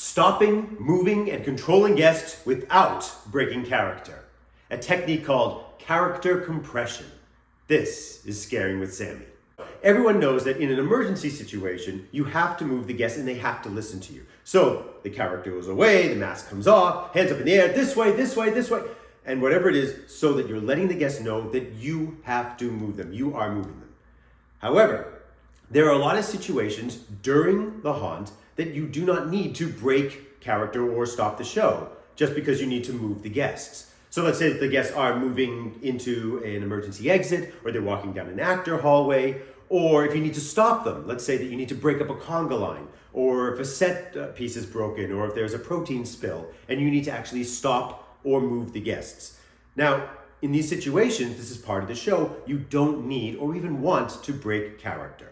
Stopping, moving, and controlling guests without breaking character. A technique called character compression. This is Scaring with Sammy. Everyone knows that in an emergency situation, you have to move the guests and they have to listen to you. So the character goes away, the mask comes off, hands up in the air, this way, this way, this way, and whatever it is, so that you're letting the guests know that you have to move them. You are moving them. However, there are a lot of situations during the haunt that you do not need to break character or stop the show just because you need to move the guests. So let's say that the guests are moving into an emergency exit, or they're walking down an actor hallway, or if you need to stop them, let's say that you need to break up a conga line, or if a set piece is broken, or if there's a protein spill, and you need to actually stop or move the guests. Now, in these situations, this is part of the show, you don't need or even want to break character.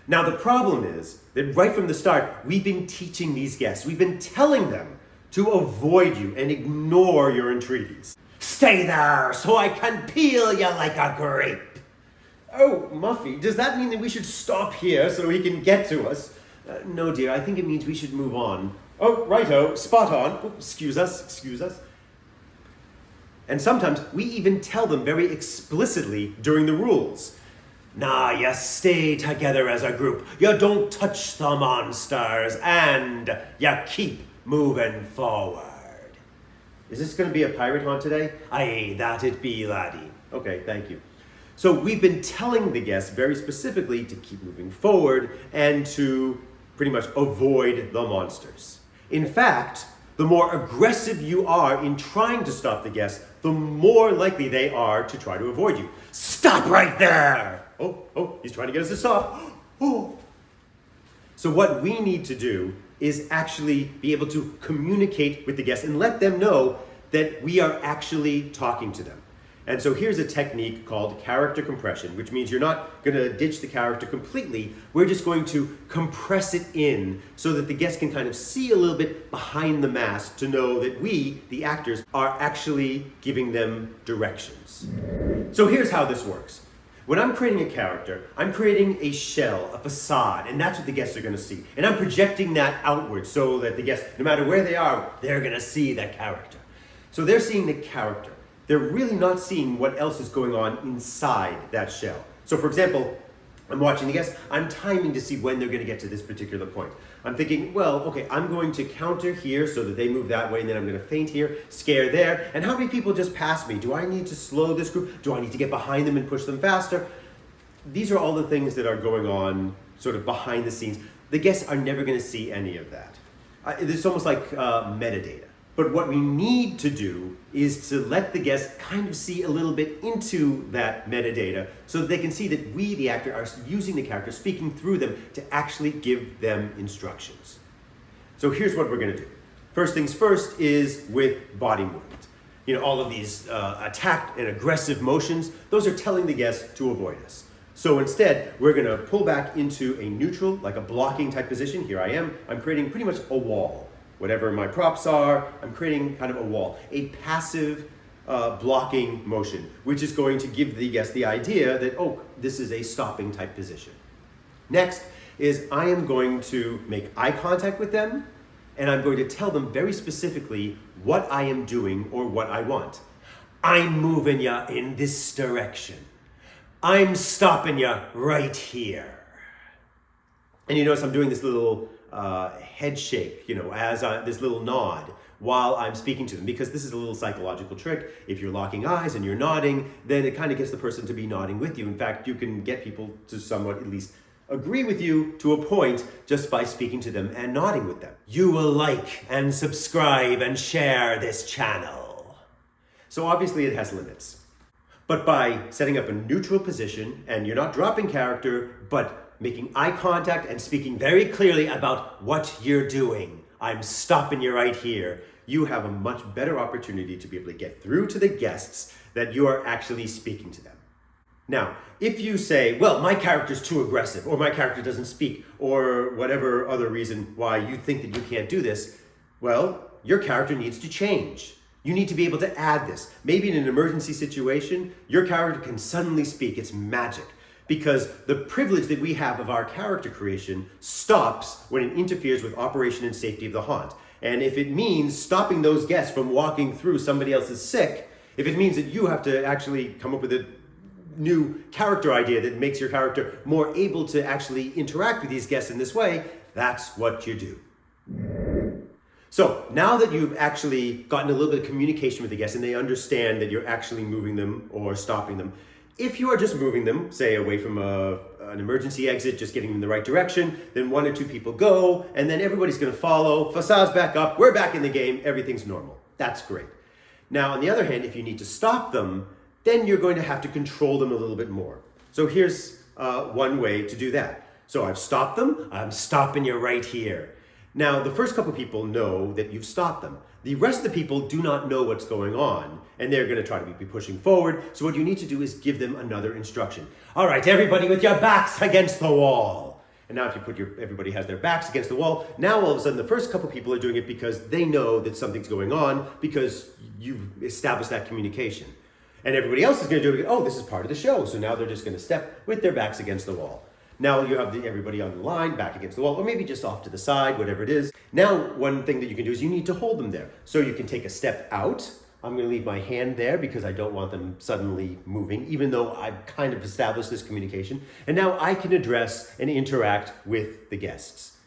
Now, the problem is that right from the start, we've been teaching these guests, we've been telling them to avoid you and ignore your entreaties. Stay there so I can peel you like a grape. Oh, Muffy, does that mean that we should stop here so he can get to us? No, dear, I think it means we should move on. Oh, righto, spot on. Oh, excuse us, excuse us. And sometimes we even tell them very explicitly during the rules. Nah, you stay together as a group. You don't touch the monsters, and you keep moving forward. Is this going to be a pirate haunt today? Aye, that it be, laddie. Okay, thank you. So we've been telling the guests very specifically to keep moving forward and to pretty much avoid the monsters. In fact, the more aggressive you are in trying to stop the guests, the more likely they are to try to avoid you. Stop right there! Oh, he's trying to get us to stop. Oh. So what we need to do is actually be able to communicate with the guests and let them know that we are actually talking to them. And so here's a technique called character compression, which means you're not going to ditch the character completely. We're just going to compress it in so that the guests can kind of see a little bit behind the mask to know that we, the actors, are actually giving them directions. So here's how this works. When I'm creating a character, I'm creating a shell, a facade, and that's what the guests are going to see. And I'm projecting that outward so that the guests, no matter where they are, they're going to see that character. So they're seeing the character. They're really not seeing what else is going on inside that shell. So for example, I'm watching the guests, I'm timing to see when they're going to get to this particular point. I'm thinking, well, okay, I'm going to counter here so that they move that way, and then I'm going to feint here, scare there, and how many people just pass me? Do I need to slow this group? Do I need to get behind them and push them faster? These are all the things that are going on sort of behind the scenes. The guests are never going to see any of that. It's almost like metadata. But what we need to do is to let the guests kind of see a little bit into that metadata so that they can see that we, the actor, are using the character, speaking through them to actually give them instructions. So here's what we're going to do. First things first is with body movement. All of these attack and aggressive motions, those are telling the guests to avoid us. So instead, we're going to pull back into a neutral, like a blocking type position. Here I am. I'm creating pretty much a wall. Whatever my props are, I'm creating kind of a wall, a passive blocking motion, which is going to give the guest the idea that, oh, this is a stopping type position. Next is I am going to make eye contact with them, and I'm going to tell them very specifically what I am doing or what I want. I'm moving you in this direction. I'm stopping you right here. And you notice I'm doing this little head shake, as this little nod while I'm speaking to them, because this is a little psychological trick. If you're locking eyes and you're nodding, then it kind of gets the person to be nodding with you. In fact, you can get people to somewhat at least agree with you to a point just by speaking to them and nodding with them. You will like and subscribe and share this channel. So obviously it has limits. But by setting up a neutral position, and you're not dropping character, but making eye contact and speaking very clearly about what you're doing. I'm stopping you right here. You have a much better opportunity to be able to get through to the guests that you are actually speaking to them. Now, if you say, well, my character's too aggressive, or my character doesn't speak, or whatever other reason why you think that you can't do this, well, your character needs to change. You need to be able to add this. Maybe in an emergency situation, your character can suddenly speak. It's magic. because the privilege that we have of our character creation stops when it interferes with operation and safety of the haunt. And if it means stopping those guests from walking through somebody else's sick, if it means that you have to actually come up with a new character idea that makes your character more able to actually interact with these guests in this way, that's what you do. So now that you've actually gotten a little bit of communication with the guests and they understand that you're actually moving them or stopping them, if you are just moving them, say away from an emergency exit, just getting them in the right direction, then 1 or 2 people go, and then everybody's going to follow, facade's back up, we're back in the game, everything's normal. That's great. Now, on the other hand, if you need to stop them, then you're going to have to control them a little bit more. So here's one way to do that. So I've stopped them, I'm stopping you right here. Now, the first couple people know that you've stopped them. The rest of the people do not know what's going on, and they're going to try to be pushing forward. So what you need to do is give them another instruction. All right, everybody with your backs against the wall. And now if you put everybody has their backs against the wall, now all of a sudden the first couple people are doing it because they know that something's going on because you've established that communication. And everybody else is going to do it, oh, this is part of the show. So now they're just going to step with their backs against the wall. Now you have everybody on the line, back against the wall, or maybe just off to the side, whatever it is. Now, one thing that you can do is you need to hold them there. So you can take a step out. I'm going to leave my hand there because I don't want them suddenly moving, even though I've kind of established this communication. And now I can address and interact with the guests.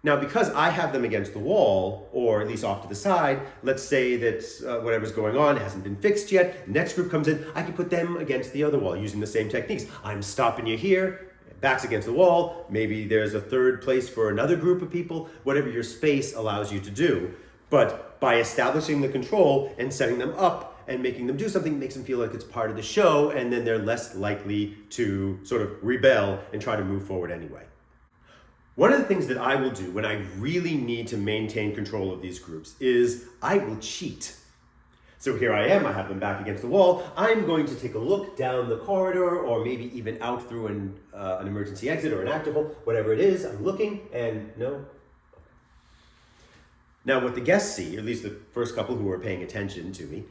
Now, because I have them against the wall, or at least off to the side, let's say that whatever's going on hasn't been fixed yet, next group comes in, I can put them against the other wall using the same techniques. I'm stopping you here. Backs against the wall, maybe there's a third place for another group of people, whatever your space allows you to do. But by establishing the control and setting them up and making them do something, makes them feel like it's part of the show, and then they're less likely to sort of rebel and try to move forward anyway. One of the things that I will do when I really need to maintain control of these groups is I will cheat. So here I am, I have them back against the wall. I'm going to take a look down the corridor or maybe even out through an emergency exit or an active hole, whatever it is, I'm looking and no. Now what the guests see, at least the first couple who were paying attention to me,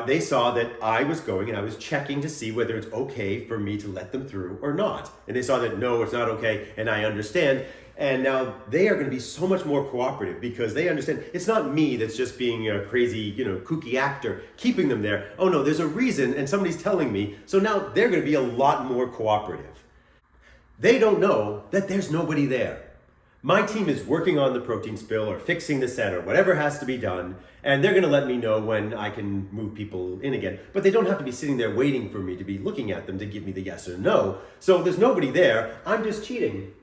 they saw that I was going and I was checking to see whether it's okay for me to let them through or not. And they saw that no, it's not okay, and I understand. And now they are going to be so much more cooperative because they understand it's not me that's just being a crazy, kooky actor keeping them there. Oh no, there's a reason and somebody's telling me. So now they're going to be a lot more cooperative. They don't know that there's nobody there. My team is working on the protein spill or fixing the set or whatever has to be done, and they're going to let me know when I can move people in again. But they don't have to be sitting there waiting for me to be looking at them to give me the yes or no. So there's nobody there. I'm just cheating.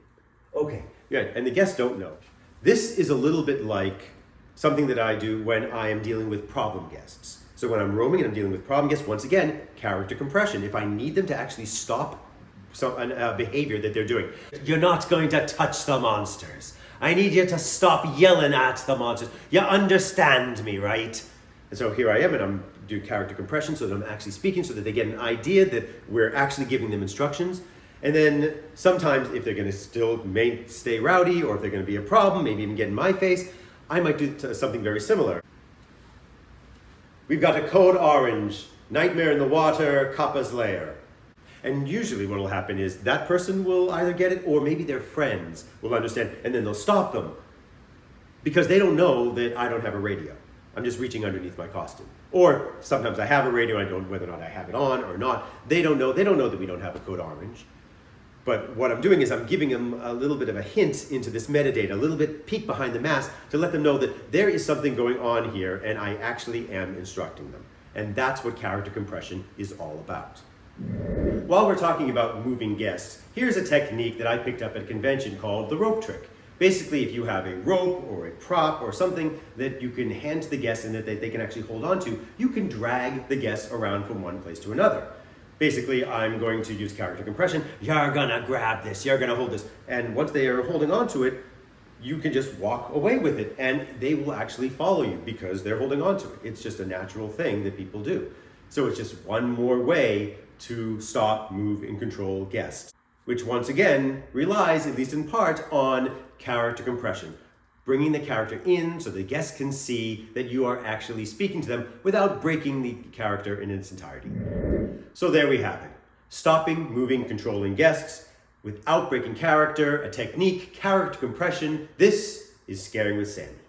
Okay. Yeah, and the guests don't know. This is a little bit like something that I do when I am dealing with problem guests. So when I'm roaming and I'm dealing with problem guests, once again, character compression. If I need them to actually stop some behavior that they're doing. You're not going to touch the monsters. I need you to stop yelling at the monsters. You understand me, right? And so here I am, and I'm doing character compression so that I'm actually speaking so that they get an idea that we're actually giving them instructions. And then sometimes if they're going to still stay rowdy or if they're going to be a problem, maybe even get in my face, I might do something very similar. We've got a code orange, nightmare in the water, Kappa's lair. And usually what will happen is that person will either get it or maybe their friends will understand and then they'll stop them because they don't know that I don't have a radio. I'm just reaching underneath my costume. Or sometimes I have a radio, I don't know whether or not I have it on or not. They don't know that we don't have a code orange. But what I'm doing is I'm giving them a little bit of a hint into this metadata, a little bit peek behind the mask to let them know that there is something going on here and I actually am instructing them. And that's what character compression is all about. While we're talking about moving guests, here's a technique that I picked up at a convention called the rope trick. Basically, if you have a rope or a prop or something that you can hand to the guests and that they can actually hold on to, you can drag the guests around from one place to another. Basically, I'm going to use character compression. You're gonna grab this, you're gonna hold this. And once they are holding on to it, you can just walk away with it and they will actually follow you because they're holding on to it. It's just a natural thing that people do. So it's just one more way to stop, move, and control guests, which once again relies, at least in part, on character compression. Bringing the character in so the guests can see that you are actually speaking to them without breaking the character in its entirety. So there we have it. Stopping, moving, controlling guests without breaking character, a technique, character compression. This is Scaring with Sammy.